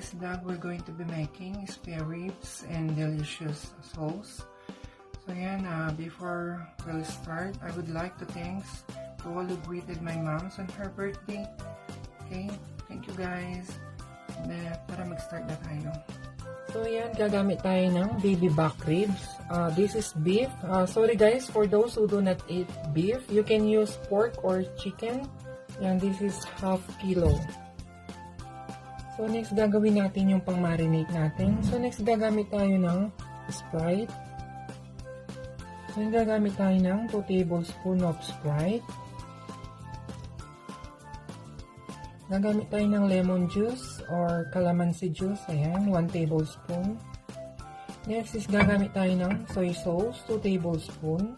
today's vlog, we're going to be making spare ribs and delicious sauce. So yan, before we'll start, I would like to thanks to all who greeted my mom's on her birthday. Okay, thank you guys. Tara mag-start na tayo. So yan, gagamit tayo ng baby back ribs. This is beef. Sorry guys, for those who do not eat beef, you can use pork or chicken. Yan, this is half kilo. So next, gagawin natin yung pang-marinate natin. So next, gagamit tayo ng Sprite. So yung gagamit tayo ng 2 tablespoons of Sprite. Gagamit tayo ng lemon juice or calamansi juice. Ayan, 1 tablespoon. Next is gagamit tayo ng soy sauce, 2 tablespoons.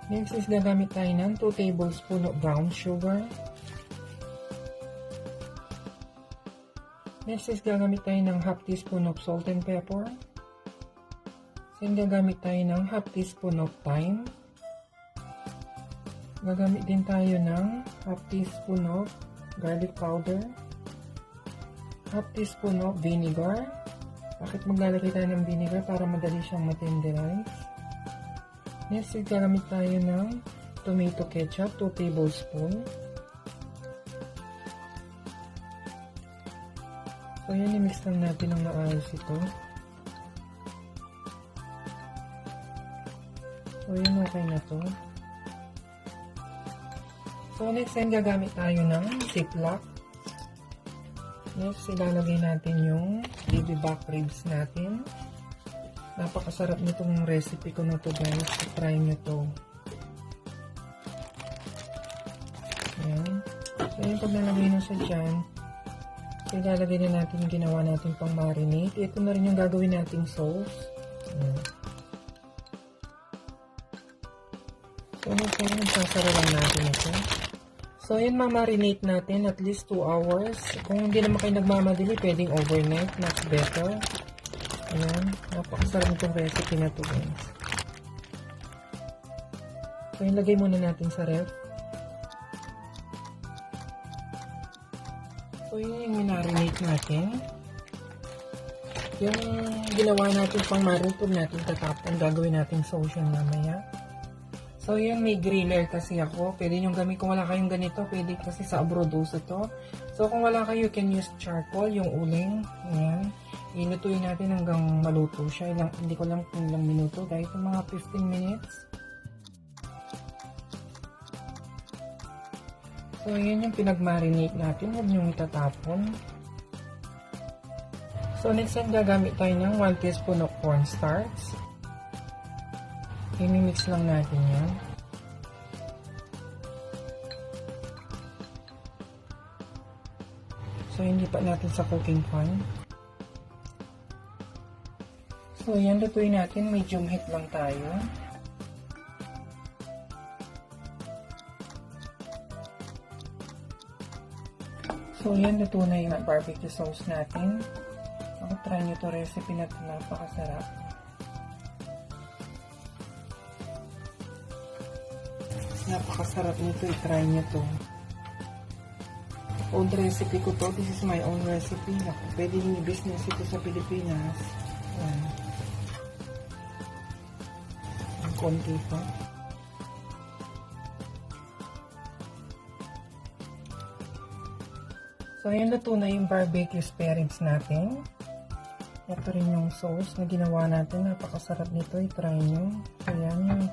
Next is gagamit tayo ng 2 tablespoons of brown sugar. Next is gagamit tayo ng half teaspoon of salt and pepper. Then gagamit tayo ng half teaspoon of thyme. Gagamit din tayo ng half teaspoon of garlic powder. Half teaspoon of vinegar. Bakit maglalagay tayo ng vinegar? Para madali siyang matenderize. Next, gagamit tayo ng tomato ketchup, 2 tablespoons. So, yan, i-mix lang natin ng maayos ito. So, yan, okay na to. So, next time, gagamit tayo ng ziplock. Next, ilalagay natin yung baby back ribs natin. Napakasarap nitong recipe ko na to guys. Try nyo to. Ayan. So, yung pag nalagay na siya dyan, so, ilalagay na natin yung ginawa natin pang marinate. Ito na rin yung gagawin nating sauce. Ayan. So, sasara lang natin ito. So, yun, ma-marinate natin at least 2 hours. Kung hindi naman kayo nagmamadali, pwedeng overnight. Much better. Ayan, napakasarap itong recipe na ito guys. So, ilagay muna natin sa ref. So, yun yung minarinate natin. Yung ginawa natin pang marinate natin tatapon, gagawin natin sauce yan mamaya. So, yun, may griller kasi ako. Pwede nyo gamit, kung wala kayong ganito, pwede kasi sa abroad uso to. So, kung wala kayo, you can use charcoal, yung uling. Ayan. Ilutuin natin hanggang maluto siya. Hindi ko lang kung ilang minuto. Dahil ito mga 15 minutes. So, yan yung pinag-marinate natin. Huwag nyo itatapon. So, next time gagamit tayo ng 1 teaspoon of cornstarch. I-mix lang natin yan. So, hindi pa natin sa cooking pan. So, yan, lutuin natin. Medium heat lang tayo. So, yan, luto na yung barbecue sauce natin. Ako, try nyo to recipe na ito. Napakasarap. Napakasarap nito. I-try nyo to. Old recipe ko to. This is my own recipe. Pwede yung business ito sa Pilipinas. Yan. Konti pa. So, ayan, luto na yung barbecue spare ribs natin. Ito rin yung sauce na ginawa natin. Napakasarap nito. I-try nyo. So, ayan yung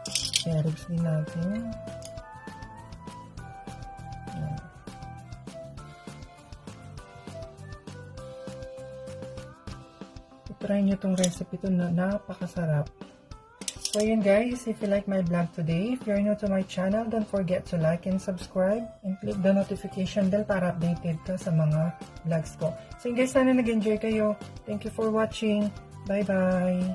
spare ribs din natin. Ayan. I-try nyo itong recipe ito na napakasarap. So yun guys, if you like my vlog today, if you're new to my channel, don't forget to like and subscribe and click the notification bell para updated ka sa mga vlogs ko. So yun guys, sana nag-enjoy kayo. Thank you for watching. Bye bye!